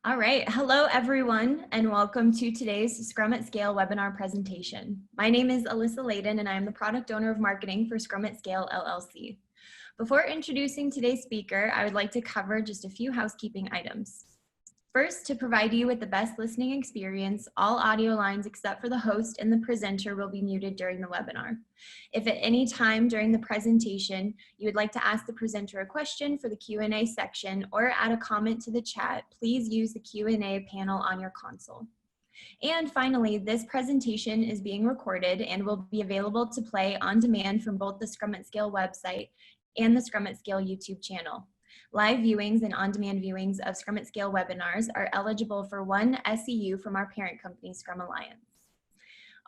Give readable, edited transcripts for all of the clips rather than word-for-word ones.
All right. Hello, everyone, and welcome to today's Scrum at Scale webinar presentation. My name is Alyssa Layden, and I am the product owner of marketing for Scrum at Scale, LLC. Before introducing today's speaker, I would like to cover just a few housekeeping items. First, to provide you with the best listening experience, all audio lines except for the host and the presenter will be muted during the webinar. If at any time during the presentation you would like to ask the presenter a question for the Q&A section or add a comment to the chat, please use the Q&A panel on your console. And finally, this presentation is being recorded and will be available to play on demand from both the Scrum at Scale website and the Scrum at Scale YouTube channel. Live viewings and on-demand viewings of Scrum at Scale webinars are eligible for 1 SEU from our parent company, Scrum Alliance.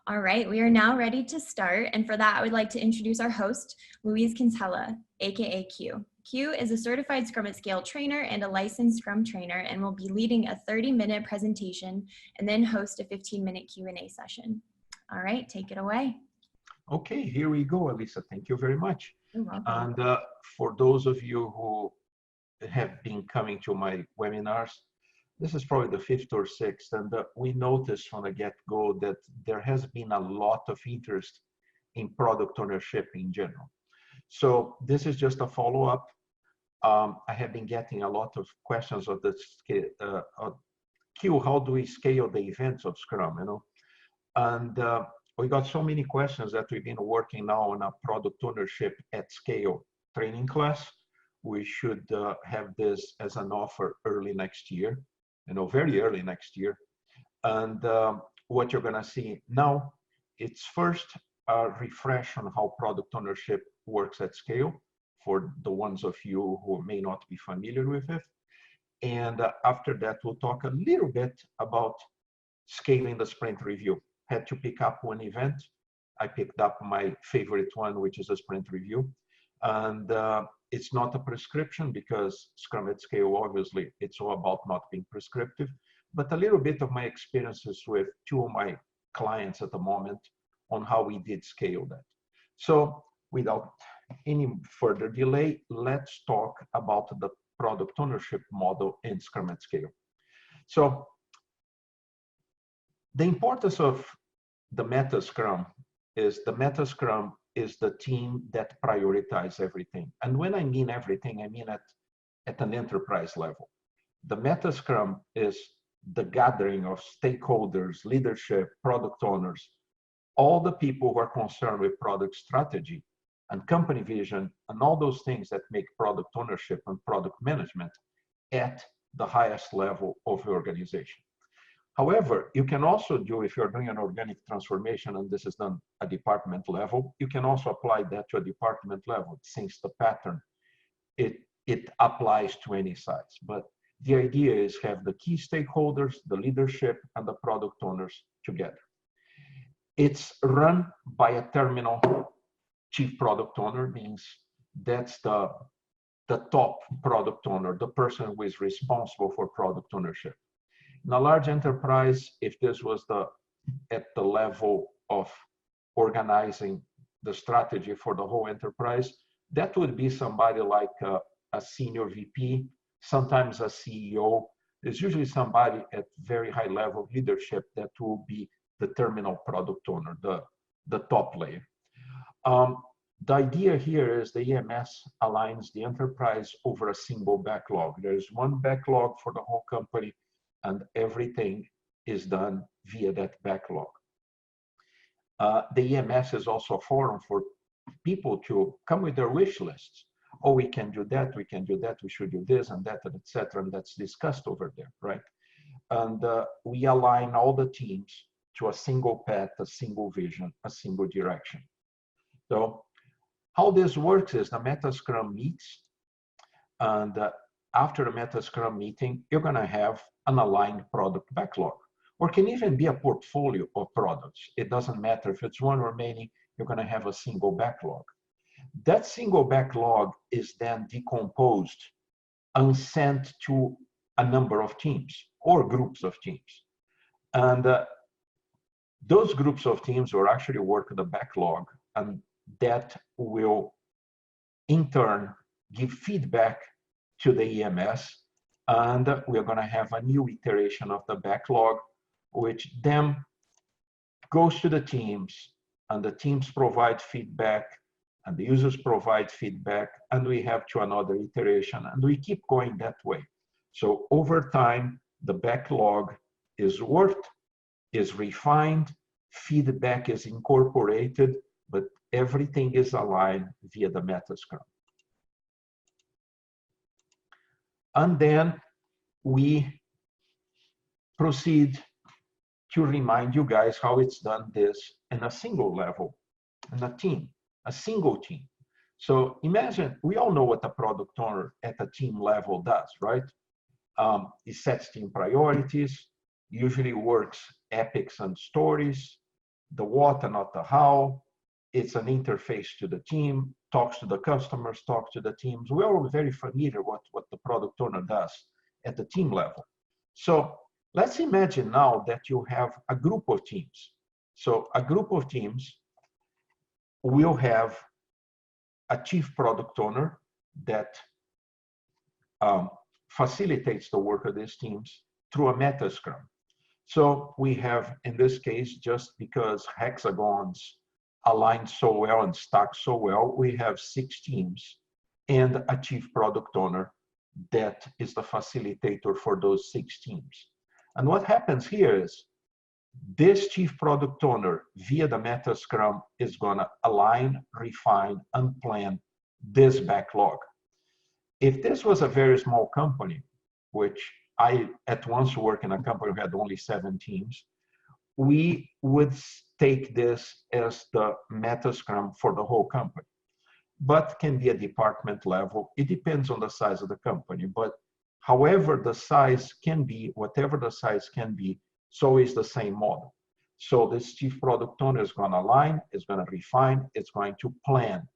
All right, we are now ready to start, and for that, I would like to introduce our host, Luiz Quintela, aka Q. Q is a certified Scrum at Scale trainer and a licensed Scrum trainer, and will be leading a 30-minute presentation and then host a 15-minute Q&A session. All right, take it away. Okay, here we go, Alyssa. Thank you very much. You're welcome. And for those of you who have been coming to my webinars, this is probably the 5th or 6th, and we noticed from the get-go that there has been a lot of interest in product ownership in general. So this is just a follow-up. I have been getting a lot of questions of the Q, how do we scale the events of Scrum, you know? And we got so many questions that we've been working now on a product ownership at scale training class. We should have this as an offer early next year, very early next year. And what you're gonna see now, it's first a refresh on how product ownership works at scale for the ones of you who may not be familiar with it. And after that, we'll talk a little bit about scaling the sprint review. Had to pick up one event. I picked up my favorite one, which is a sprint review. And it's not a prescription because Scrum at Scale, obviously, it's all about not being prescriptive, but a little bit of my experiences with 2 of my clients at the moment on how we did scale that. So without any further delay, let's talk about the product ownership model in Scrum at Scale. So the importance of the Meta Scrum is the team that prioritizes everything. And when I mean everything, I mean at an enterprise level. The Meta Scrum is the gathering of stakeholders, leadership, product owners, all the people who are concerned with product strategy and company vision and all those things that make product ownership and product management at the highest level of the organization. However, you can also do, if you're doing an organic transformation, and this is done at department level, you can also apply that to a department level. Since the pattern, it applies to any size. But the idea is have the key stakeholders, the leadership, and the product owners together. It's run by a terminal chief product owner, means that's the top product owner, the person who is responsible for product ownership. In a large enterprise, if this was at the level of organizing the strategy for the whole enterprise, that would be somebody like a senior VP, sometimes a CEO. There's usually somebody at very high level of leadership that will be the terminal product owner, the top layer. The idea here is the EMS aligns the enterprise over a single backlog. There's one backlog for the whole company, and everything is done via that backlog. The EMS is also a forum for people to come with their wish lists. Oh, we can do that, we can do that, we should do this and that, and etc. And that's discussed over there, right? And we align all the teams to a single path, a single vision, a single direction. So how this works is the Meta Scrum meets, and after the Meta Scrum meeting, you're gonna have an aligned product backlog, or can even be a portfolio of products. It doesn't matter if it's one or many, you're gonna have a single backlog. That single backlog is then decomposed and sent to a number of teams or groups of teams. And those groups of teams will actually work the backlog, and that will in turn give feedback to the EMS, And we're going to have a new iteration of the backlog, which then goes to the teams, and the teams provide feedback, and the users provide feedback, and we have to another iteration, and we keep going that way. So over time, the backlog is worked, is refined, feedback is incorporated, but everything is aligned via the meta scrum. And then we proceed to remind you guys how it's done this in a single level, in a team, a single team. So imagine, we all know what a product owner at a team level does, right? It sets team priorities, usually works epics and stories, the what and not the how. It's an interface to the team, talks to the customers, talks to the teams. We're all very familiar with what the product owner does at the team level. So let's imagine now that you have a group of teams. So a group of teams will have a chief product owner that facilitates the work of these teams through a meta scrum. So we have, in this case, just because hexagons align so well and stack so well, we have 6 teams and a chief product owner that is the facilitator for those 6 teams. And what happens here is this chief product owner via the meta scrum is going to align, refine, and plan this backlog. If this was a very small company, which I at once worked in a company who had only 7 teams, we would take this as the meta scrum for the whole company. But can be a department level. It depends on the size of the company. But however the size can be, whatever the size can be, it's always the same model. So this chief product owner is going to align, is going to refine, it's going to plan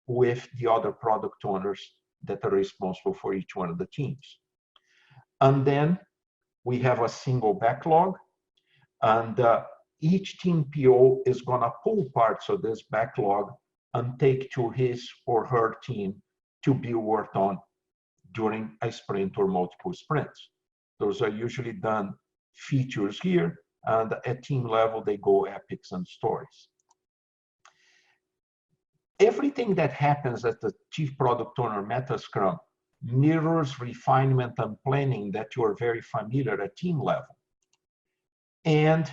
with the other product owners that are responsible for each one of the teams. And then we have a single backlog, and each team PO is going to pull parts of this backlog and take to his or her team to be worked on during a sprint or multiple sprints. Those are usually done features here, and at team level, they go epics and stories. Everything that happens at the chief product owner meta scrum mirrors refinement and planning that you are very familiar at team level. And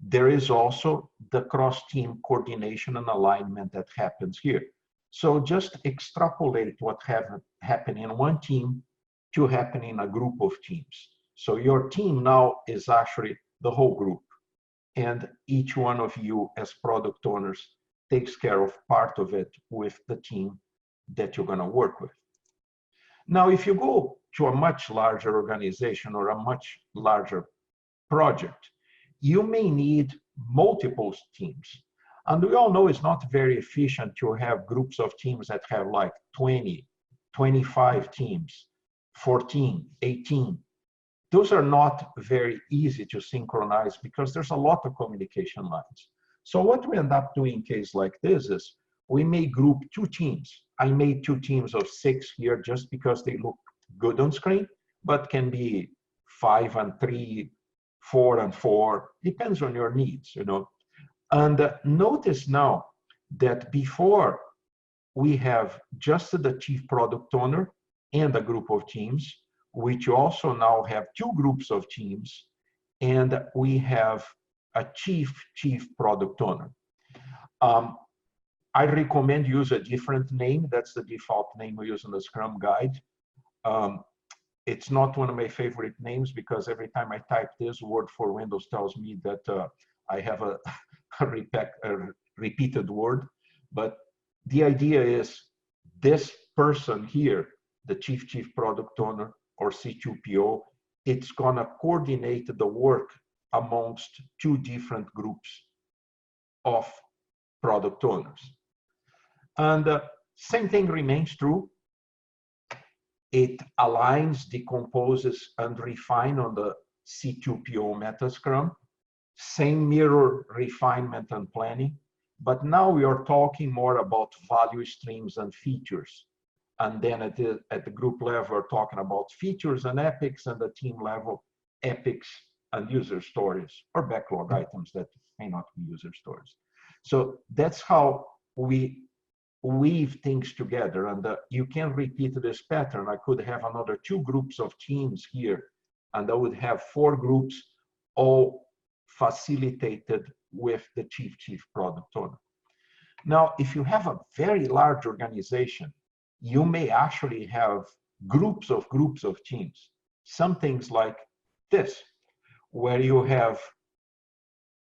there is also the cross-team coordination and alignment that happens here. So just extrapolate what happened in one team to happen in a group of teams. So your team now is actually the whole group. And each one of you as product owners takes care of part of it with the team that you're going to work with. Now, if you go to a much larger organization or a much larger project, you may need multiple teams. And we all know it's not very efficient to have groups of teams that have like 20, 25 teams, 14, 18. Those are not very easy to synchronize because there's a lot of communication lines. So what we end up doing in case like this is we may group 2 teams. I made 2 teams of 6 here just because they look good on screen, but can be 5 and 3, 4 and 4, depends on your needs, you know. And notice now that before we have just the chief product owner and a group of teams, which also now have 2 groups of teams, and we have a chief product owner. I recommend use a different name. That's the default name we use in the Scrum guide. It's not one of my favorite names because every time I type this, Word for Windows tells me that I have a repeated word. But the idea is this person here, the chief product owner or C2PO, it's gonna coordinate the work amongst 2 different groups of product owners. And same thing remains true. It aligns, decomposes, and refines on the C2PO meta scrum. Same mirror refinement and planning. But now we are talking more about value streams and features. And then at the group level, we're talking about features and epics, and the team level, epics and user stories, or backlog items that may not be user stories. So that's how we weave things together. And you can repeat this pattern. I could have another 2 groups of teams here, and I would have 4 groups all facilitated with the chief product owner. Now, if you have a very large organization, you may actually have groups of teams. Some things like this, where you have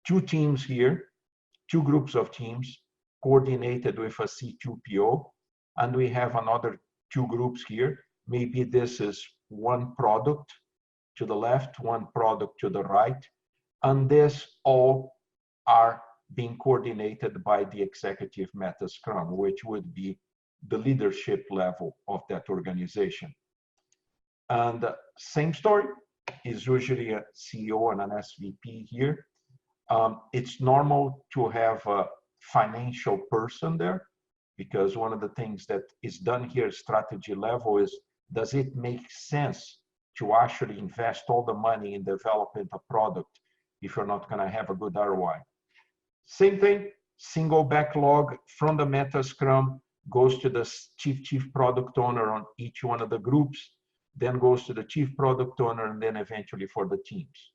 2 teams here, 2 groups of teams coordinated with a C2PO, and we have another 2 groups here. Maybe this is 1 product to the left, 1 product to the right, and this all are being coordinated by the executive meta Scrum, which would be the leadership level of that organization. And same story, is usually a CEO and an SVP here. It's normal to have a financial person there, because one of the things that is done here strategy level is, does it make sense to actually invest all the money in developing a product if you're not going to have a good ROI? Same thing, single backlog from the meta Scrum goes to the chief product owner on each one of the groups, then goes to the chief product owner, and then eventually for the teams.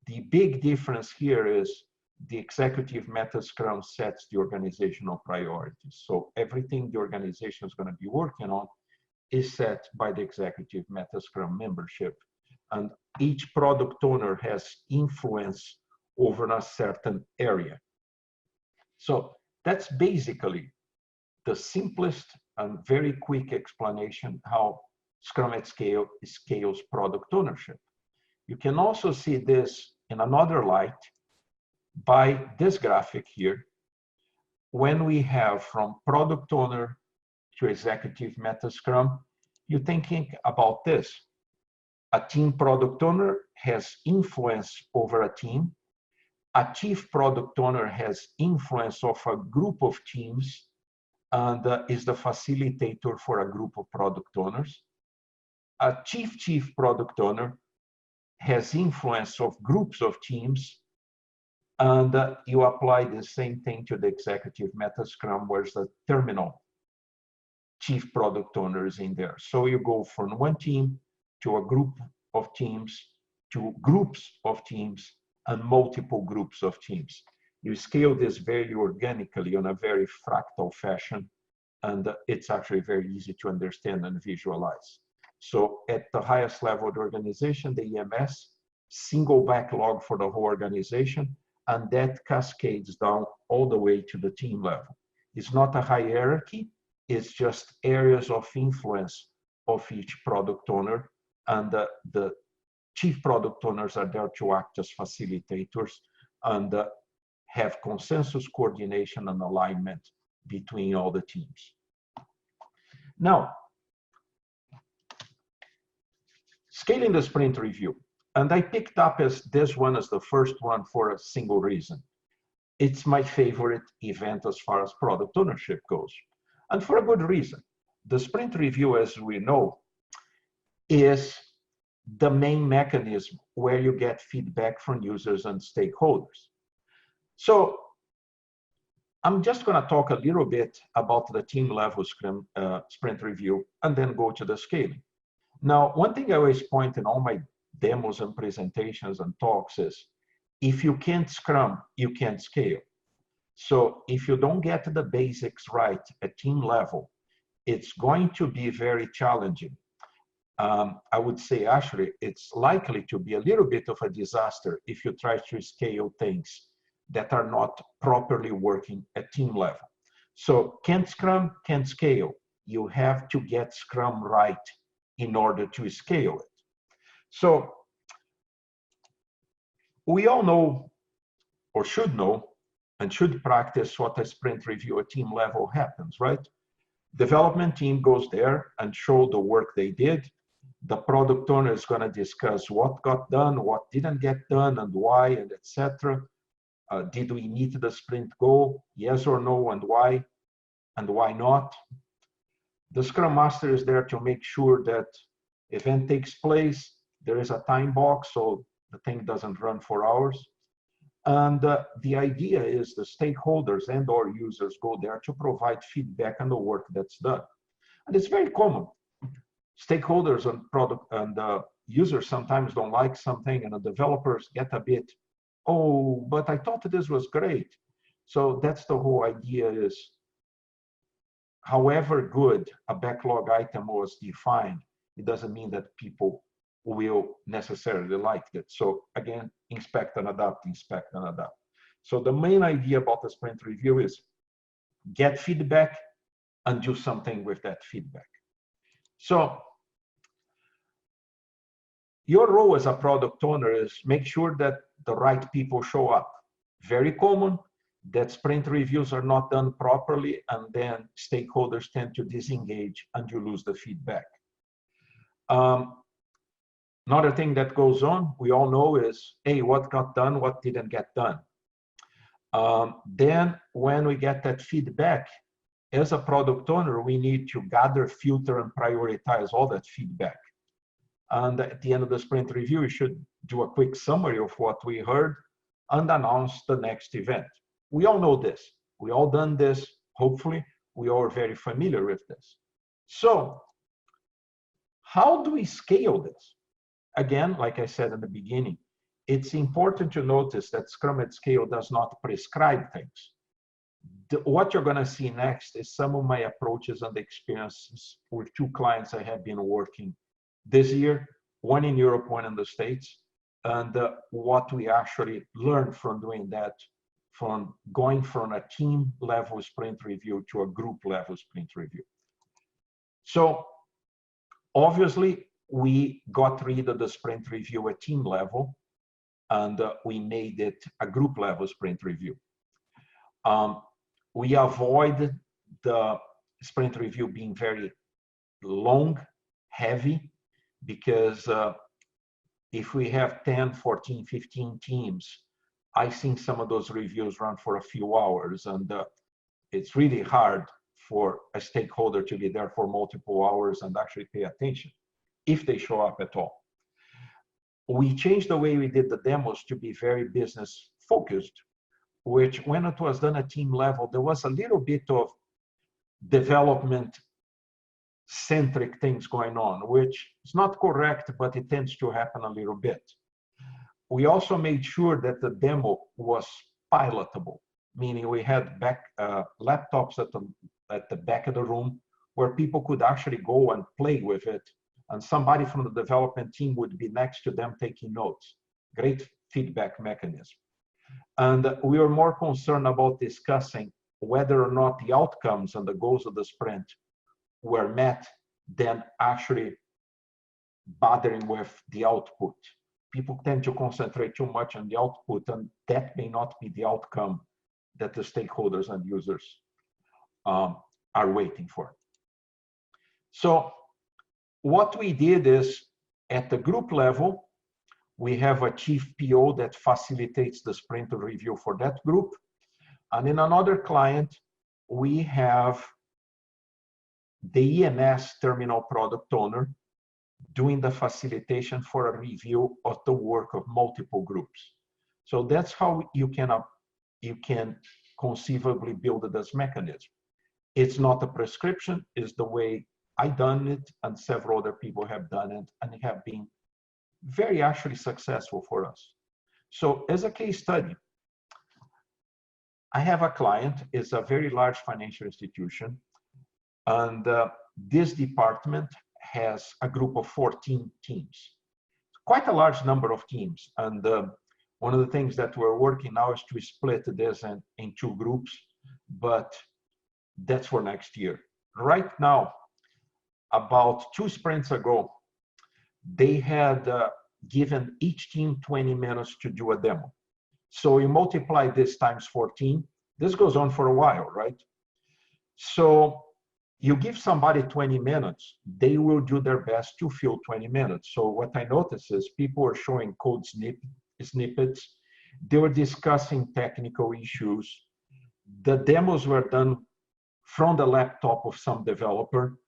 The big difference here is the executive meta Scrum sets the organizational priorities. So everything the organization is going to be working on is set by the executive meta Scrum membership. And each product owner has influence over a certain area. So that's basically the simplest and very quick explanation how Scrum at Scale scales product ownership. You can also see this in another light by this graphic here. When we have from product owner to executive meta Scrum, you're thinking about this. A team product owner has influence over a team. A chief product owner has influence of a group of teams and is the facilitator for a group of product owners. A chief product owner has influence of groups of teams, and you apply the same thing to the executive meta Scrum, where's the terminal chief product owner is in there. So you go from 1 team to a group of teams, to groups of teams, and multiple groups of teams. You scale this very organically on a very fractal fashion, and it's actually very easy to understand and visualize. So at the highest level of the organization, the EMS, single backlog for the whole organization, and that cascades down all the way to the team level. It's not a hierarchy, it's just areas of influence of each product owner, and the chief product owners are there to act as facilitators and have consensus, coordination, and alignment between all the teams. Now, scaling the sprint review. And I picked up as this one as the first one for a single reason. It's my favorite event as far as product ownership goes. And for a good reason. The sprint review, as we know, is the main mechanism where you get feedback from users and stakeholders. So I'm just going to talk a little bit about the team level sprint review and then go to the scaling. Now, one thing I always point in all my demos and presentations and talks is, if you can't Scrum, you can't scale. So if you don't get the basics right at team level, it's going to be very challenging. I would say, actually, it's likely to be a little bit of a disaster if you try to scale things that are not properly working at team level. So can't Scrum, can't scale. You have to get Scrum right in order to scale it. So we all know, or should know, and should practice what a sprint review at team level happens, right? Development team goes there and show the work they did. The product owner is going to discuss what got done, what didn't get done, and why, and etc. Did we meet the sprint goal? Yes or no, and why not? The Scrum Master is there to make sure that event takes place. There is a time box so the thing doesn't run for hours. And the idea is the stakeholders and or users go there to provide feedback on the work that's done. And it's very common. Stakeholders and product and users sometimes don't like something, and the developers get a bit, oh, but I thought this was great. So that's the whole idea is, however good a backlog item was defined, it doesn't mean that people will necessarily like it. So again, inspect and adapt, inspect and adapt. So the main idea about the sprint review is get feedback and do something with that feedback. So your role as a product owner is make sure that the right people show up. Very common that sprint reviews are not done properly, and then stakeholders tend to disengage and you lose the feedback. Another thing that goes on, we all know, is, hey, what got done, what didn't get done. Then when we get that feedback, as a product owner, we need to gather, filter, and prioritize all that feedback. And at the end of the sprint review, we should do a quick summary of what we heard and announce the next event. We all know this. We all done this. Hopefully, we all are very familiar with this. So how do we scale this? Again, like I said in the beginning, it's important to notice that Scrum at Scale does not prescribe things. What you're going to see next is some of my approaches and experiences with two clients I have been working this year, one in Europe, one in the States, and what we actually learned from doing that, from going from a team level sprint review to a group level sprint review. So obviously, we got rid of the sprint review at team level, and we made it a group level sprint review. We avoid the sprint review being very long, heavy, because if we have 10, 14, 15 teams, I've seen some of those reviews run for a few hours, and it's really hard for a stakeholder to be there for multiple hours and actually pay attention, if they show up at all. We changed the way we did the demos to be very business focused, which when it was done at team level, there was a little bit of development centric things going on, which is not correct, but it tends to happen a little bit. We also made sure that the demo was pilotable, meaning we had laptops at the back of the room where people could actually go and play with it, and somebody from the development team would be next to them taking notes. Great feedback mechanism. And we were more concerned about discussing whether or not the outcomes and the goals of the sprint were met than actually bothering with the output. People tend to concentrate too much on the output, and that may not be the outcome that the stakeholders and users are waiting for. So what we did is, at the group level, we have a chief PO that facilitates the sprint review for that group. And in another client, we have the EMS terminal product owner doing the facilitation for a review of the work of multiple groups. So that's how you can conceivably build this mechanism. It's not a prescription, it's the way I done it, and several other people have done it, and it have been very actually successful for us. So as a case study, I have a client, it's a very large financial institution, and this department has a group of 14 teams, quite a large number of teams. And one of the things that we're working now is to split this in two groups, but that's for next year. Right now, about 2 sprints ago, they had given each team 20 minutes to do a demo. So you multiply this times 14, this goes on for a while, right? So you give somebody 20 minutes, they will do their best to fill 20 minutes. So what I noticed is people are showing code snippets, they were discussing technical issues. The demos were done from the laptop of some developer.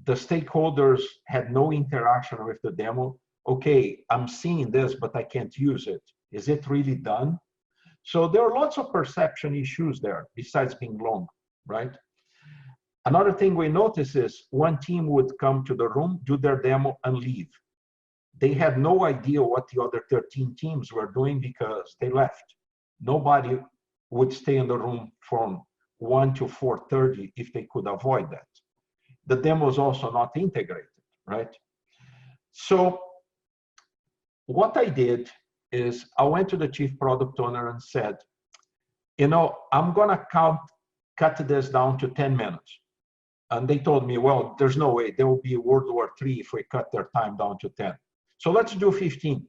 The stakeholders had no interaction with the demo. Okay, I'm seeing this, but I can't use it. Is it really done? So there are lots of perception issues there besides being long, right? Another thing we noticed is one team would come to the room, do their demo and leave. They had no idea what the other 13 teams were doing because they left. Nobody would stay in the room from 1 to 4:30 if they could avoid that. The demo was also not integrated, right? So what I did is I went to the chief product owner and said, you know, I'm gonna cut this down to 10 minutes. And they told me, well, there's no way, there will be World War III if we cut their time down to 10. So let's do 15,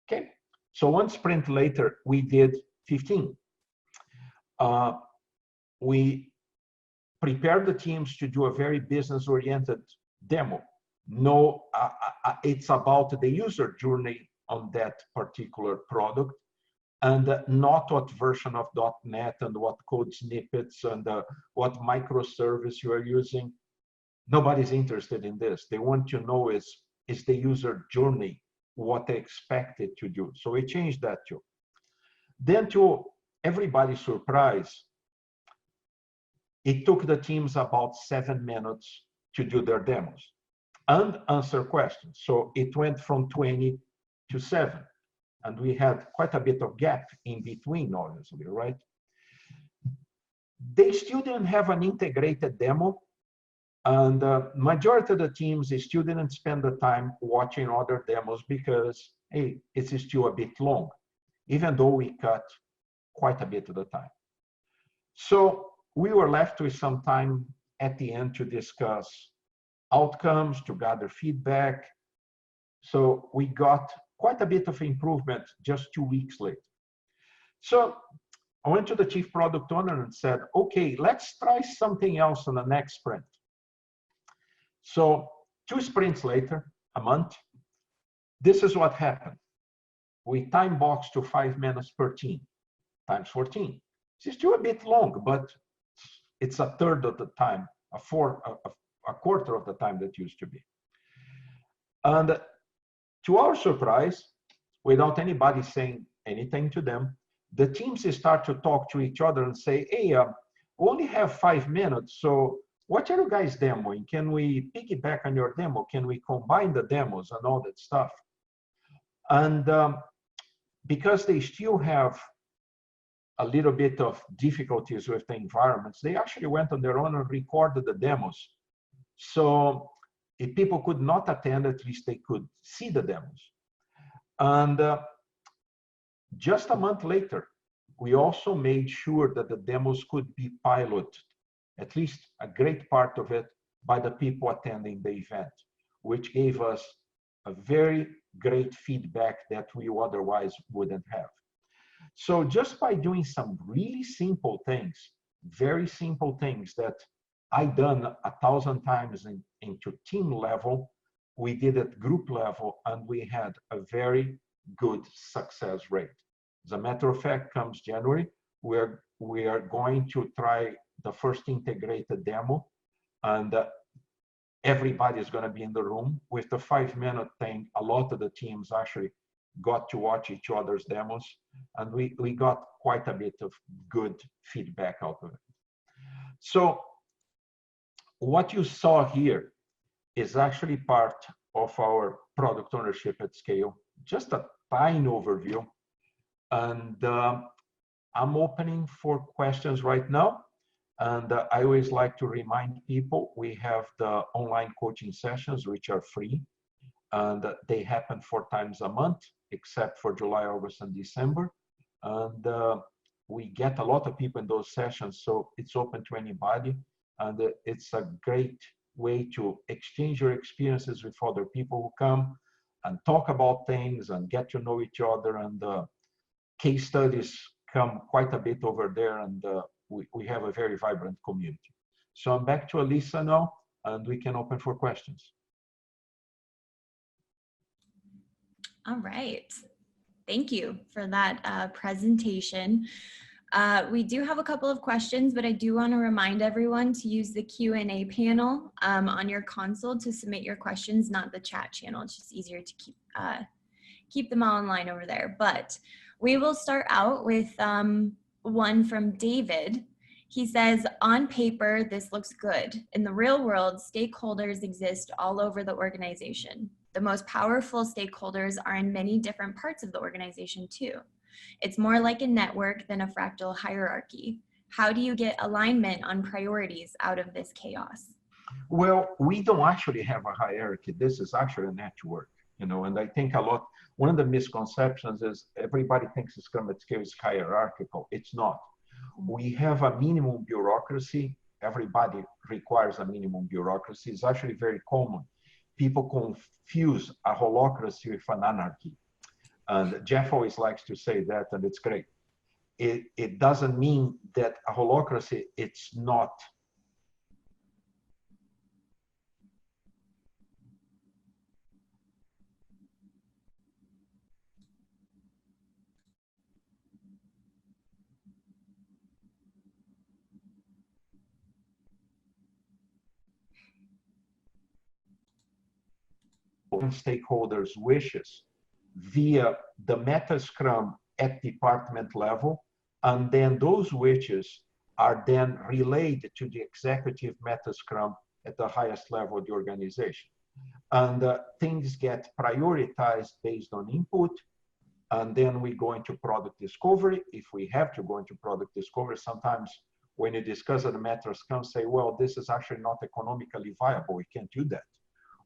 okay? So one sprint later, we did 15. We prepared the teams to do a very business-oriented demo. No, it's about the user journey on that particular product, and not what version of .NET and what code snippets and what microservice you are using. Nobody's interested in this. They want to know is the user journey what they expect it to do. So we changed that too. Then to everybody's surprise, it took the teams about 7 minutes to do their demos and answer questions. So it went from 20 to 7. And we had quite a bit of gap in between, obviously, right? They still didn't have an integrated demo. And the majority of the teams, they still didn't spend the time watching other demos because, hey, it's still a bit long, even though we cut quite a bit of the time. So we were left with some time at the end to discuss outcomes, to gather feedback. So we got quite a bit of improvement just 2 weeks later. So I went to the chief product owner and said, okay, let's try something else on the next sprint. So 2 sprints later, a month, this is what happened. We time boxed to 5 minutes per team, times 14. It's still a bit long, but it's a third of the time, a quarter of the time that used to be. And to our surprise, without anybody saying anything to them, the teams start to talk to each other and say, hey, we only have 5 minutes, so what are you guys demoing? Can we piggyback on your demo? Can we combine the demos and all that stuff? And because they still have a little bit of difficulties with the environments, they actually went on their own and recorded the demos. So if people could not attend, at least they could see the demos. And just a month later, we also made sure that the demos could be piloted, at least a great part of it, by the people attending the event, which gave us a very great feedback that we otherwise wouldn't have. So just by doing some really simple things, very simple things that I've done 1,000 times into team level, we did at group level, and we had a very good success rate. As a matter of fact, comes January, we are going to try the first integrated demo, and everybody is going to be in the room. With the 5-minute thing, a lot of the teams actually got to watch each other's demos, and we got quite a bit of good feedback out of it. So what you saw here is actually part of our product ownership at scale, just a tiny overview. And I'm opening for questions right now. And I always like to remind people, we have the online coaching sessions, which are free. And they happen 4 times a month, except for July, August, and December. And we get a lot of people in those sessions, so it's open to anybody. And it's a great way to exchange your experiences with other people who come and talk about things and get to know each other. And case studies come quite a bit over there, and we have a very vibrant community. So I'm back to Elisa now, and we can open for questions. All right. Thank you for that presentation. We do have a couple of questions, but I do want to remind everyone to use the Q&A panel on your console to submit your questions, not the chat channel. It's just easier to keep them all in line over there. But we will start out with one from David. He says, on paper, this looks good. In the real world, stakeholders exist all over the organization. The most powerful stakeholders are in many different parts of the organization too. It's more like a network than a fractal hierarchy. How do you get alignment on priorities out of this chaos? Well, we don't actually have a hierarchy. This is actually a network, you know, and I think one of the misconceptions is everybody thinks Scrum at Scale is hierarchical. It's not. We have a minimum bureaucracy. Everybody requires a minimum bureaucracy. It's actually very common. People confuse a holacracy with an anarchy. And Jeff always likes to say that, and it's great. It doesn't mean that a holacracy, it's not. Stakeholders' wishes via the meta scrum at department level, and then those wishes are then relayed to the executive meta scrum at the highest level of the organization. And things get prioritized based on input, and then we go into product discovery. If we have to go into product discovery, sometimes when you discuss at the meta scrum, say, well, this is actually not economically viable, we can't do that.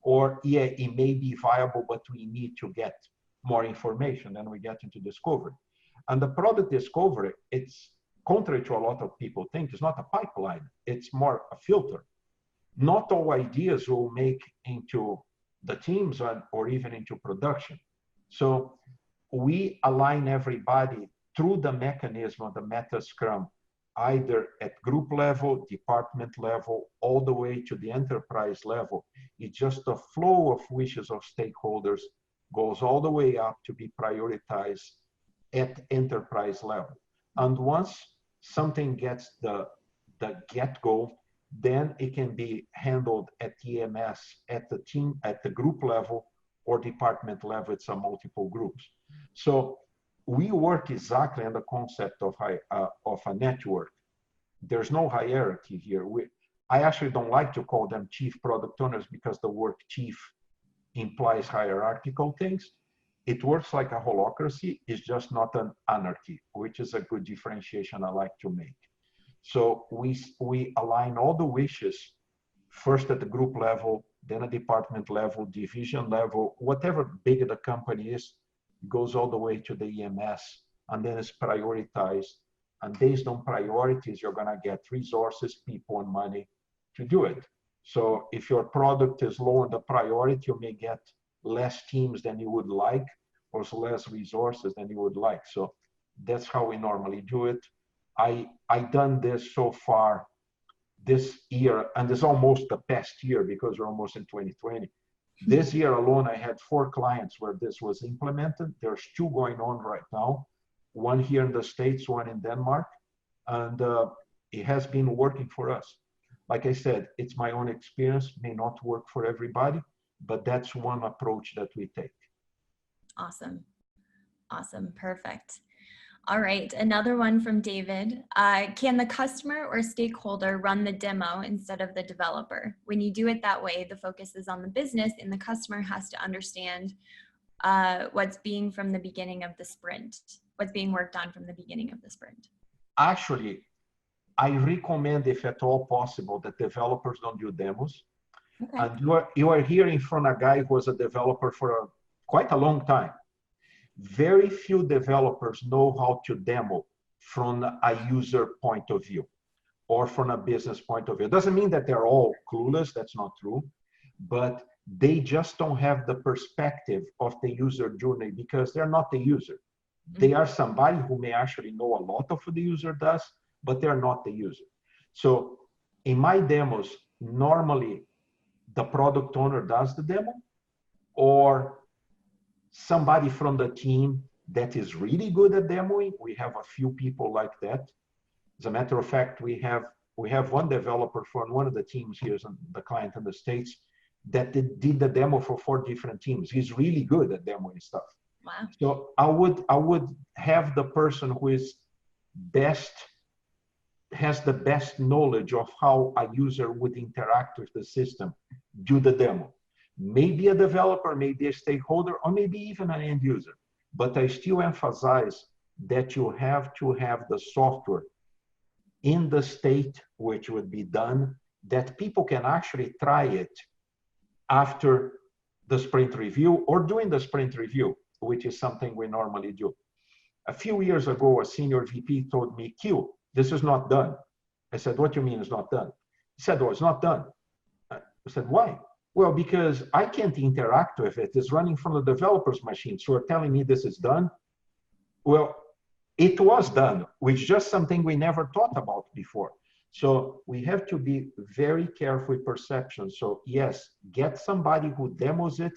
Or, yeah, it may be viable, but we need to get more information. Then we get into discovery. And the product discovery, it's contrary to a lot of people think, it's not a pipeline. It's more a filter. Not all ideas will make into the teams or even into production. So we align everybody through the mechanism of the meta scrum, either at group level, department level, all the way to the enterprise level. It's just the flow of wishes of stakeholders goes all the way up to be prioritized at enterprise level. And once something gets the get-go, then it can be handled at EMS, at the team, at the group level, or department level. It's a multiple groups. So we work exactly on the concept of a network. There's no hierarchy here. I actually don't like to call them chief product owners because the word chief implies hierarchical things. It works like a holacracy. It's just not an anarchy, which is a good differentiation I like to make. So we align all the wishes, first at the group level, then at department level, division level, whatever big the company is, goes all the way to the EMS, and then it's prioritized. And based on priorities, you're gonna get resources, people, and money to do it. So if your product is low on the priority, you may get less teams than you would like, or less resources than you would like. So that's how we normally do it. I done this so far this year, and it's almost the best year because we're almost in 2020. This year alone, I had 4 clients where this was implemented. There's 2 going on right now, one here in the States, one in Denmark, and it has been working for us. Like I said, it's my own experience, may not work for everybody, but that's one approach that we take. Awesome. Awesome. Perfect. All right. Another one from David. Can the customer or stakeholder run the demo instead of the developer? When you do it that way, the focus is on the business and the customer has to understand what's being from the beginning of the sprint, what's being worked on from the beginning of the sprint. Actually, I recommend, if at all possible, that developers don't do demos. Okay. And you are hearing from a guy who was a developer for quite a long time. Very few developers know how to demo from a user point of view or from a business point of view. It doesn't mean that they're all clueless, that's not true, but they just don't have the perspective of the user journey because they're not the user. They are somebody who may actually know a lot of what the user does, but they're not the user. So in my demos, normally the product owner does the demo, or somebody from the team that is really good at demoing. We have a few people like that. As a matter of fact, we have one developer from one of the teams here, the client in the States, that did the demo for 4 different teams. He's really good at demoing stuff. Wow. So I would have the person who is has the best knowledge of how a user would interact with the system do the demo. Maybe a developer, maybe a stakeholder, or maybe even an end user. But I still emphasize that you have to have the software in the state which would be done, that people can actually try it after the sprint review or during the sprint review, which is something we normally do. A few years ago, a senior VP told me, Q, this is not done. I said, what do you mean it's not done? He said, oh, it's not done. I said, why? Well, because I can't interact with it. It's running from the developer's machine. So you're telling me this is done? Well, it was done, which is just something we never thought about before. So we have to be very careful with perception. So yes, get somebody who demos it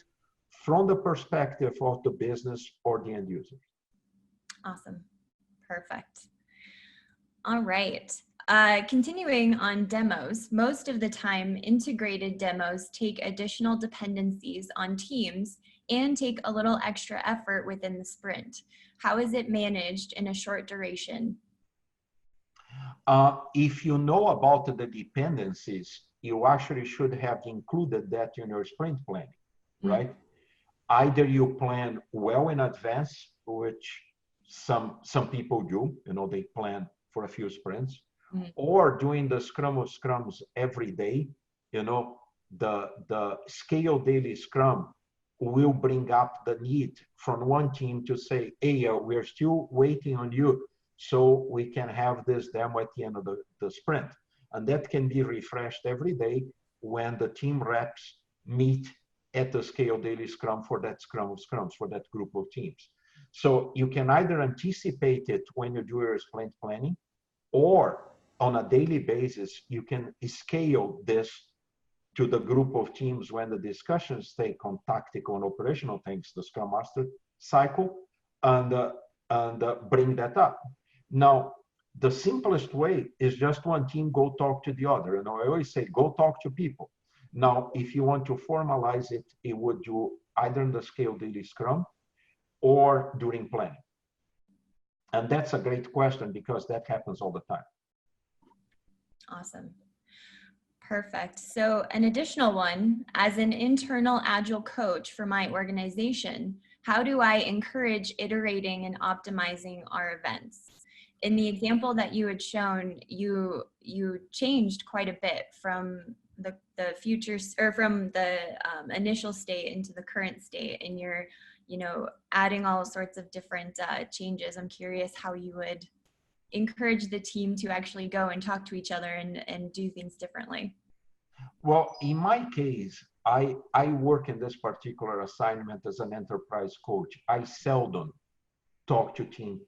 from the perspective of the business or the end user. Awesome. Perfect. All right. Continuing on demos, most of the time integrated demos take additional dependencies on teams and take a little extra effort within the sprint. How is it managed in a short duration? If you know about the dependencies, you actually should have included that in your sprint planning, right? Either you plan well in advance, which some people do, they plan for a few sprints, or doing the Scrum of Scrums every day, the Scale Daily Scrum will bring up the need from one team to say, hey, we're still waiting on you so we can have this demo at the end of the sprint. And that can be refreshed every day when the team reps meet at the Scale Daily Scrum for that Scrum of Scrums, for that group of teams. So you can either anticipate it when you do your sprint planning, or on a daily basis, you can scale this to the group of teams when the discussions take on tactical and operational things, the Scrum Master cycle, and bring that up. Now, the simplest way is just one team go talk to the other. I always say, go talk to people. Now, if you want to formalize it, it would do either in the Scale Daily Scrum or during planning. And that's a great question because that happens all the time. Awesome. Perfect. So an additional one, as an internal Agile coach for my organization, how do I encourage iterating and optimizing our events? In the example that you had shown, you changed quite a bit from the futures, or from the initial state into the current state, and you're adding all sorts of different changes. I'm curious how you would encourage the team to actually go and talk to each other and do things differently. Well, in my case, I work in this particular assignment as an enterprise coach. I seldom talk to teams,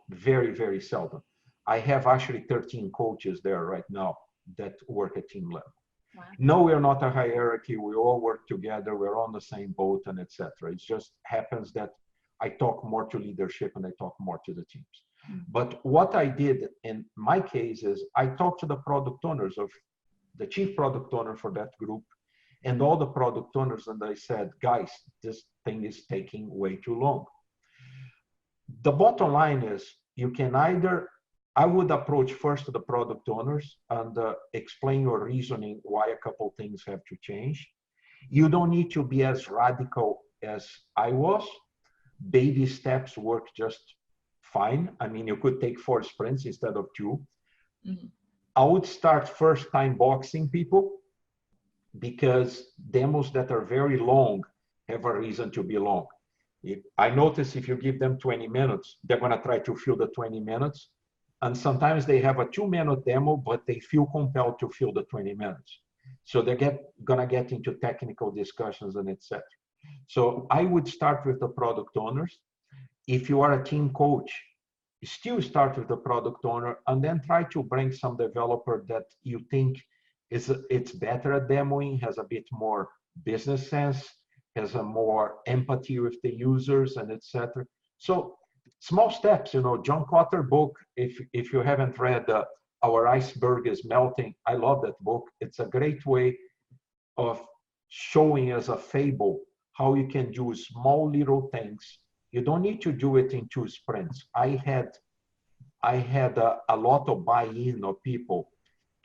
very, very seldom. I have actually 13 coaches there right now that work at team level. Wow. No, we're not a hierarchy. We all work together. We're on the same boat, and etc. It just happens that I talk more to leadership and I talk more to the teams. But what I did in my case is I talked to the product owners of the chief product owner for that group and all the product owners, and I said, guys, this thing is taking way too long. The bottom line is you can either, I would approach first the product owners and explain your reasoning why a couple things have to change. You don't need to be as radical as I was. Baby steps work just fine. I mean, you could take 4 sprints instead of 2. I would start first time boxing people, because demos that are very long have a reason to be long. I notice if you give them 20 minutes, they're going to try to fill the 20 minutes. And sometimes they have a 2-minute demo, but they feel compelled to fill the 20 minutes. So they're going to get into technical discussions and etc. So I would start with the product owners. If you are a team coach, still start with the product owner and then try to bring some developer that you think it's better at demoing, has a bit more business sense, has a more empathy with the users and etc. So small steps, you know, John Kotter book, if you haven't read Our Iceberg is Melting, I love that book. It's a great way of showing as a fable how you can do small little things. You don't need to do it in 2 sprints. I had a lot of buy-in of people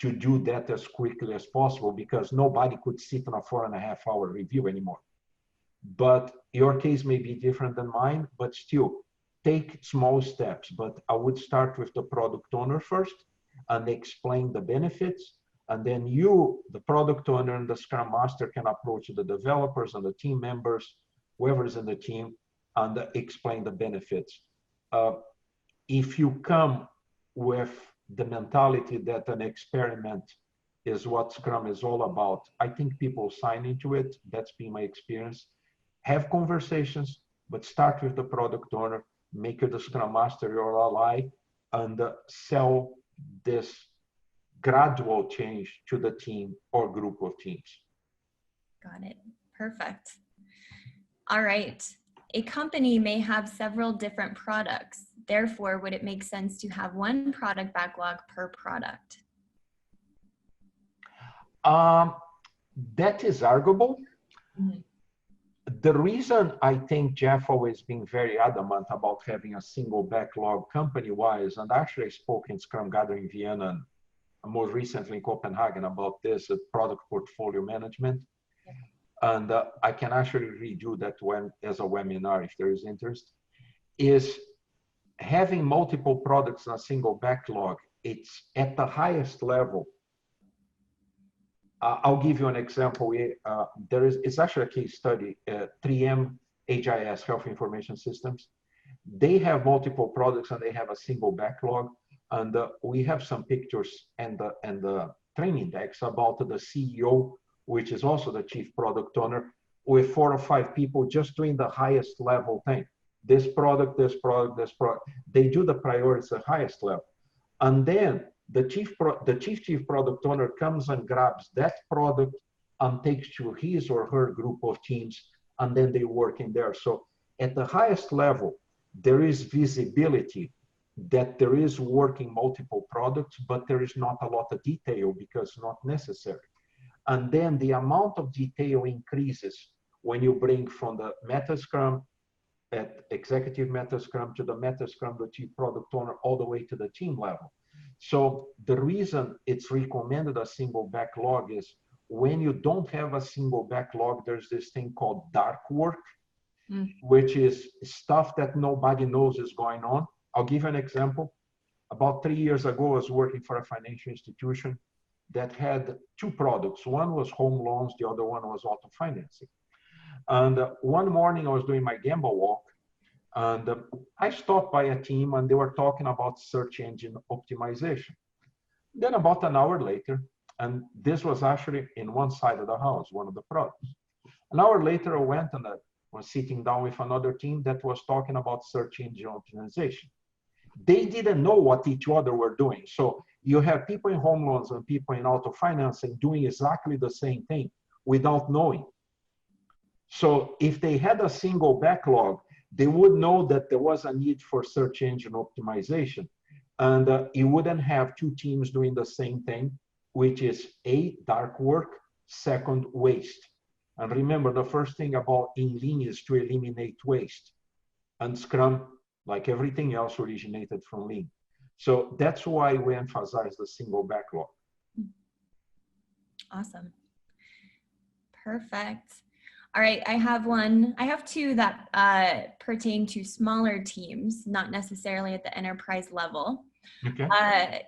to do that as quickly as possible because nobody could sit on a 4.5-hour review anymore. But your case may be different than mine, but still take small steps. But I would start with the product owner first and explain the benefits. And then you, the product owner and the Scrum Master, can approach the developers and the team members, whoever's in the team, and explain the benefits. If you come with the mentality that an experiment is what Scrum is all about, I think people sign into it. That's been my experience. Have conversations, but start with the product owner, make it the Scrum Master your ally, and sell this gradual change to the team or group of teams. Got it. Perfect. All right. A company may have several different products. Therefore, would it make sense to have one product backlog per product? That is arguable. Mm-hmm. The reason I think Jeff always been very adamant about having a single backlog company-wise, and actually I spoke in Scrum Gathering Vienna and more recently in Copenhagen about this product portfolio management. And I can actually redo that as a webinar if there is interest, is having multiple products in a single backlog. It's at the highest level. I'll give you an example. It's actually a case study, 3M HIS, Health Information Systems. They have multiple products and they have a single backlog. And we have some pictures and the training decks about the CEO, which is also the chief product owner, with 4 or 5 people just doing the highest level thing. This product, this product, this product. They do the priorities at highest level. And then the chief product owner comes and grabs that product and takes to his or her group of teams, and then they work in there. So at the highest level, there is visibility that there is working multiple products, but there is not a lot of detail because not necessary. And then the amount of detail increases when you bring from the Meta Scrum, at executive Meta Scrum, to the Meta Scrum, the chief product owner, all the way to the team level. So the reason it's recommended a single backlog is when you don't have a single backlog, there's this thing called dark work, which is stuff that nobody knows is going on. I'll give you an example. About 3 years ago, I was working for a financial institution that had 2 products. One was home loans, the other one was auto financing. And one morning I was doing my Gamble walk, and I stopped by a team and they were talking about search engine optimization. Then about an hour later, and this was actually in one side of the house, one of the products. An hour later, I went and I was sitting down with another team that was talking about search engine optimization. They didn't know what each other were doing. So you have people in home loans and people in auto financing doing exactly the same thing without knowing. So if they had a single backlog, they would know that there was a need for search engine optimization. And you wouldn't have 2 teams doing the same thing, which is A, dark work, second, waste. And remember, the first thing about in Lean is to eliminate waste. And Scrum, like everything else, originated from Lean. So that's why we emphasize the single backlog. Awesome. Perfect. All right, I have 2 that pertain to smaller teams, not necessarily at the enterprise level. Okay.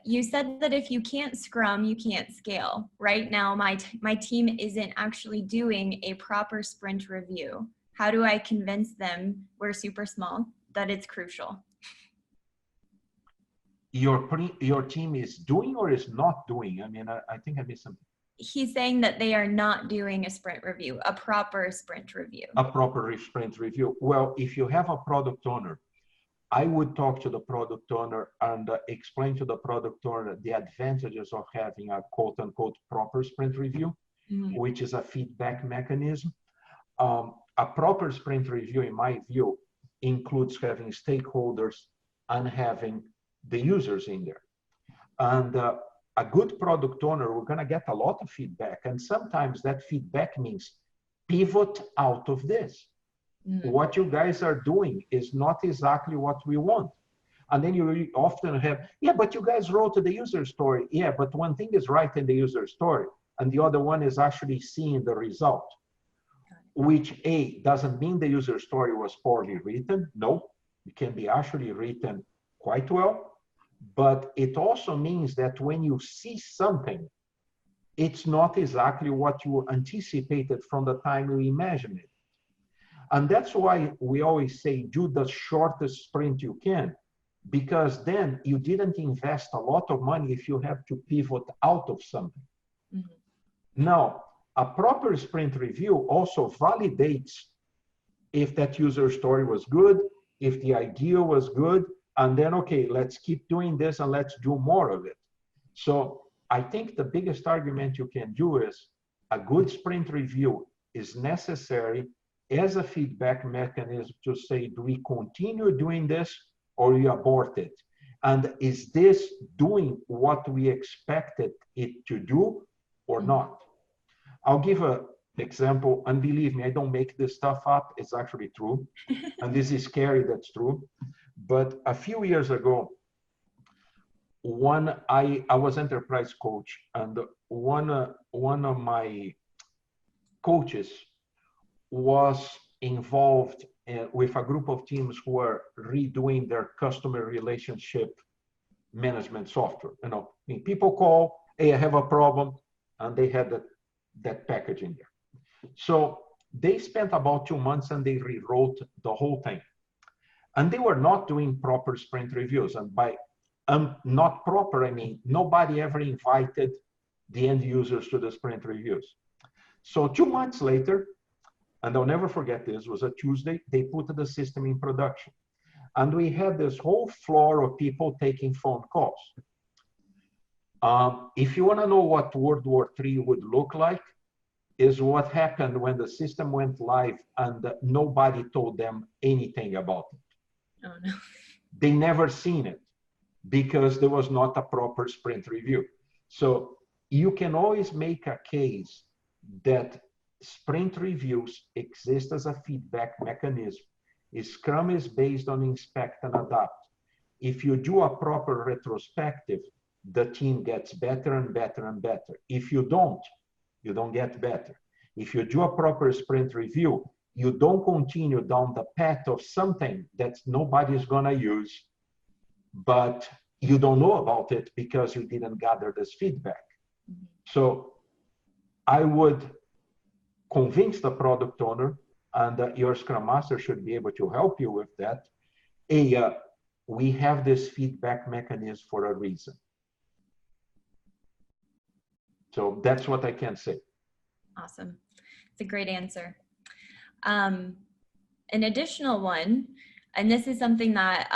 You said that if you can't Scrum, you can't scale. Right now, my team isn't actually doing a proper sprint review. How do I convince them, we're super small, that it's crucial? Your team is doing or is not doing? I mean, I think I missed something. He's saying that they are not doing a sprint review, a proper sprint review. A proper sprint review. Well, if you have a product owner, I would talk to the product owner and explain to the product owner the advantages of having a quote unquote proper sprint review, which is a feedback mechanism. a proper sprint review, in my view, includes having stakeholders and having the users in there. And a good product owner, we're going to get a lot of feedback. And sometimes that feedback means pivot out of this. What you guys are doing is not exactly what we want. And then you often have, yeah, but you guys wrote the user story. Yeah, but one thing is right in the user story, and the other one is actually seeing the result, which A, doesn't mean the user story was poorly written. No, it can be actually written quite well. But it also means that when you see something, it's not exactly what you anticipated from the time you imagined it. And that's why we always say, do the shortest sprint you can, because then you didn't invest a lot of money if you have to pivot out of something. Now, a proper sprint review also validates if that user story was good, if the idea was good, and then, okay, let's keep doing this and let's do more of it. So I think the biggest argument you can do is a good sprint review is necessary as a feedback mechanism to say, do we continue doing this or we abort it? And is this doing what we expected it to do or not? I'll give an example, and believe me, I don't make this stuff up. It's actually true. And this is scary, that's true. But a few years ago, I was enterprise coach, and one of my coaches was involved with a group of teams who were redoing their customer relationship management software. You know, I mean, people call, hey, I have a problem, and they had that package in there. So they spent about 2 months and they rewrote the whole thing. And they were not doing proper sprint reviews. And by not proper, I mean, nobody ever invited the end users to the sprint reviews. So 2 months later, and I'll never forget this, was a Tuesday, they put the system in production. And we had this whole floor of people taking phone calls. If you want to know what World War III would look like, is what happened when the system went live and nobody told them anything about it. Oh, no. They never seen it because there was not a proper sprint review. So you can always make a case that sprint reviews exist as a feedback mechanism. Scrum is based on inspect and adapt. If you do a proper retrospective, the team gets better and better and better. If you don't get better. If you do a proper sprint review, you don't continue down the path of something that nobody's gonna use, but you don't know about it because you didn't gather this feedback. So I would convince the product owner, and your Scrum Master should be able to help you with that. We have this feedback mechanism for a reason. So that's what I can say. Awesome. It's a great answer. An additional one, and this is something that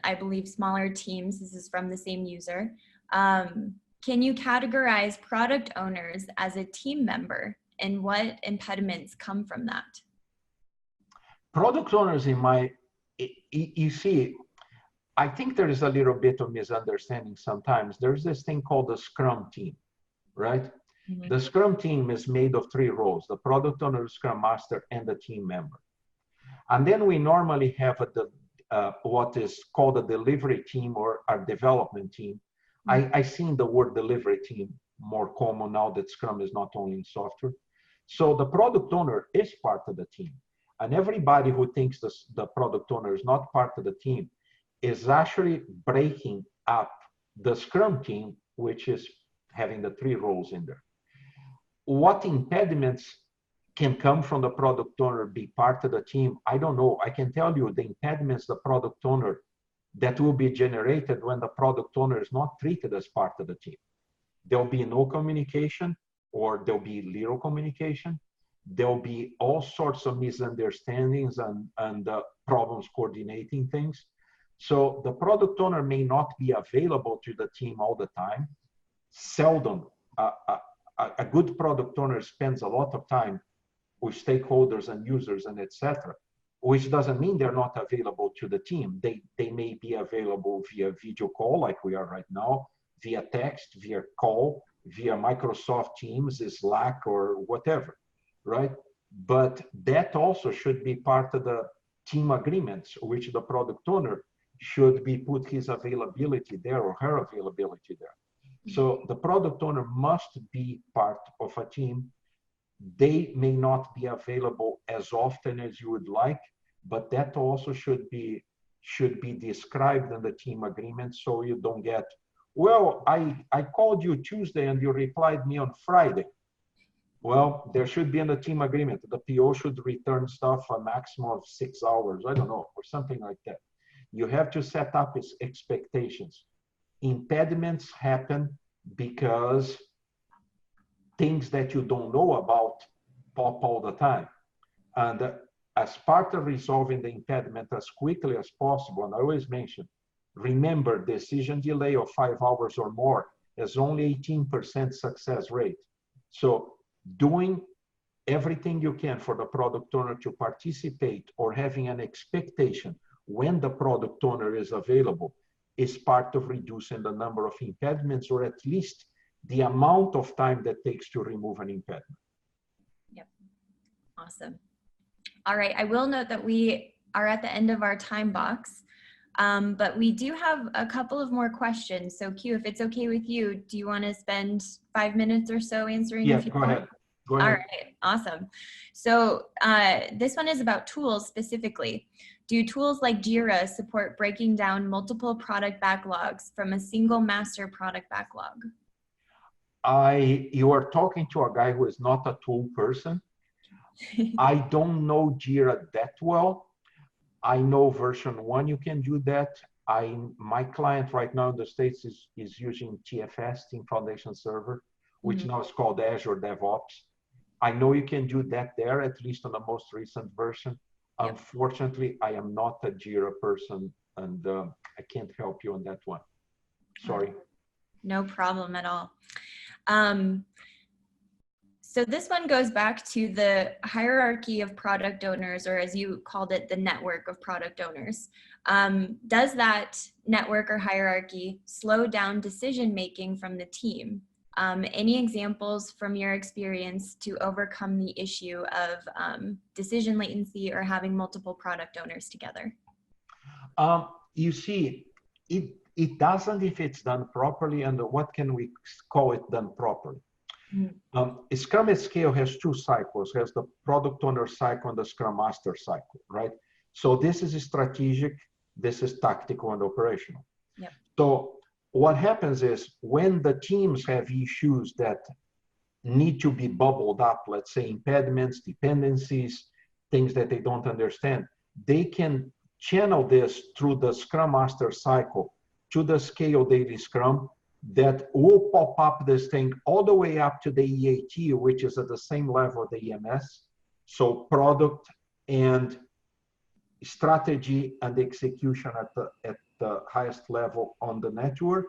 I believe smaller teams, this is from the same user, can you categorize product owners as a team member and what impediments come from that? Product owners you see, I think there is a little bit of misunderstanding sometimes. There's this thing called the Scrum team, right? Mm-hmm. The Scrum team is made of 3 roles: the product owner, the Scrum Master, and the team member. And then we normally have what is called a delivery team or our development team. Mm-hmm. I've seen the word delivery team more common now that Scrum is not only in software. So the product owner is part of the team. And everybody who thinks the product owner is not part of the team is actually breaking up the Scrum team, which is having the 3 roles in there. What impediments can come from the product owner be part of the team? I don't know. I can tell you the impediments the product owner that will be generated when the product owner is not treated as part of the team. There'll be no communication, or there'll be little communication. There'll be all sorts of misunderstandings and problems coordinating things. So the product owner may not be available to the team all the time. Seldom. A good product owner spends a lot of time with stakeholders and users and etc., which doesn't mean they're not available to the team. They may be available via video call like we are right now, via text, via call, via Microsoft Teams, Slack, or whatever, right? But that also should be part of the team agreements, which the product owner should be put his availability there or her availability there. So the product owner must be part of a team. They may not be available as often as you would like, but that also should be described in the team agreement, so you don't get, well, I called you Tuesday and you replied me on Friday. Well, there should be in the team agreement. The PO should return stuff a maximum of 6 hours, I don't know, or something like that. You have to set up expectations. Impediments happen because things that you don't know about pop all the time. And as part of resolving the impediment as quickly as possible, and I always mention, remember, decision delay of 5 hours or more has only 18% success rate. So doing everything you can for the product owner to participate or having an expectation when the product owner is available is part of reducing the number of impediments, or at least the amount of time that takes to remove an impediment. Yep. Awesome. All right. I will note that we are at the end of our time box, but we do have a couple of more questions. So Q, if it's okay with you, do you want to spend 5 minutes or so answering? Yeah, go ahead. Go ahead. All right. Awesome. So this one is about tools specifically. Do tools like Jira support breaking down multiple product backlogs from a single master product backlog? You are talking to a guy who is not a tool person. I don't know Jira that well. I know version 1 you can do that. My client right now in the States is using TFS, Team Foundation Server, which now is called Azure DevOps. I know you can do that there, at least on the most recent version. Yep. Unfortunately, I am not a Jira person, and I can't help you on that one. Sorry. No problem at all. So this one goes back to the hierarchy of product owners, or as you called it, the network of product owners. Does that network or hierarchy slow down decision-making from the team? Any examples from your experience to overcome the issue of decision latency or having multiple product owners together? You see, it doesn't if it's done properly, and what can we call it done properly? Scrum Scale has 2 cycles. It has the product owner cycle and the Scrum Master cycle, right? So this is strategic, this is tactical and operational. Yep. So what happens is when the teams have issues that need to be bubbled up, let's say impediments, dependencies, things that they don't understand, they can channel this through the Scrum Master cycle to the Scale Daily Scrum that will pop up this thing all the way up to the EAT, which is at the same level of the EMS. So product and strategy and execution at the highest level on the network,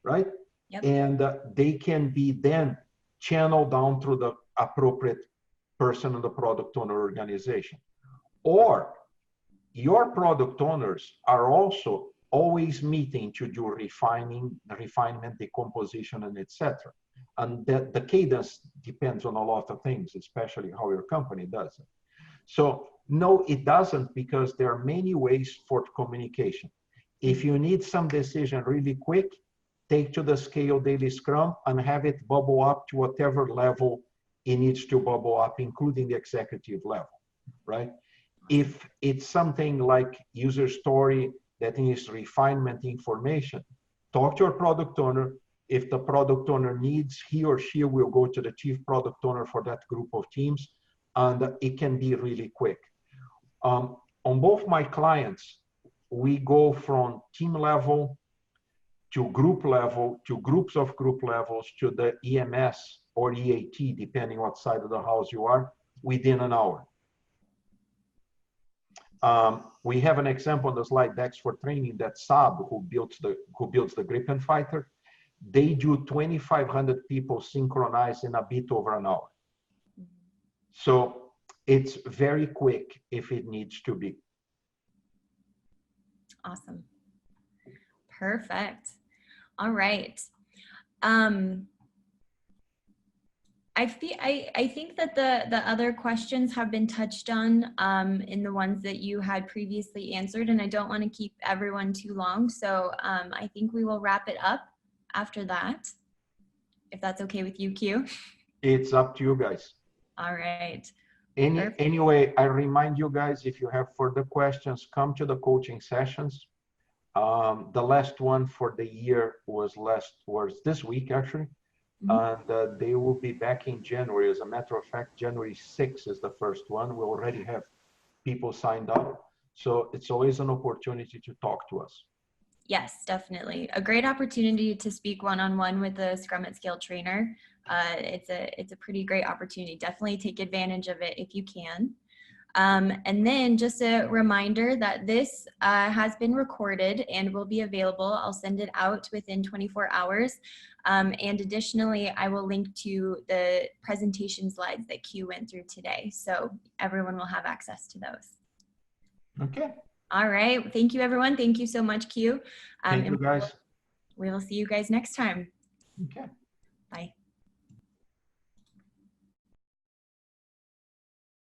right? Yep. And they can be then channeled down through the appropriate person in the product owner organization. Or your product owners are also always meeting to do refinement, decomposition, and etc. And that the cadence depends on a lot of things, especially how your company does it. So no, it doesn't, because there are many ways for communication. If you need some decision really quick, take to the Scale Daily Scrum and have it bubble up to whatever level it needs to bubble up, including the executive level, right? If it's something like user story that needs refinement information, talk to your product owner. If the product owner needs, he or she will go to the chief product owner for that group of teams, and it can be really quick. On both my clients, we go from team level to group level to groups of group levels to the EMS or EAT, depending what side of the house you are, within an hour. We have an example on the slide decks for training that Saab, who builds the Gripen fighter, they do 2,500 people synchronized in a bit over an hour. So it's very quick if it needs to be. Awesome. Perfect. All right. I think that the other questions have been touched on in the ones that you had previously answered, and I don't want to keep everyone too long. So I think we will wrap it up after that, if that's okay with you, Q. It's up to you guys. All right. Anyway, I remind you guys, if you have further questions, come to the coaching sessions. The last one for the year was this week, actually. And they will be back in January. As a matter of fact, January 6th is the first one. We already have people signed up. So it's always an opportunity to talk to us. Yes, definitely. A great opportunity to speak one-on-one with a Scrum at Scale trainer. It's a pretty great opportunity. Definitely take advantage of it if you can. And then just a reminder that this has been recorded and will be available. I'll send it out within 24 hours. And additionally, I will link to the presentation slides that Q went through today. So everyone will have access to those. Okay. All right. Thank you, everyone. Thank you so much, Q. Thank you, guys. We will see you guys next time. Okay. Bye.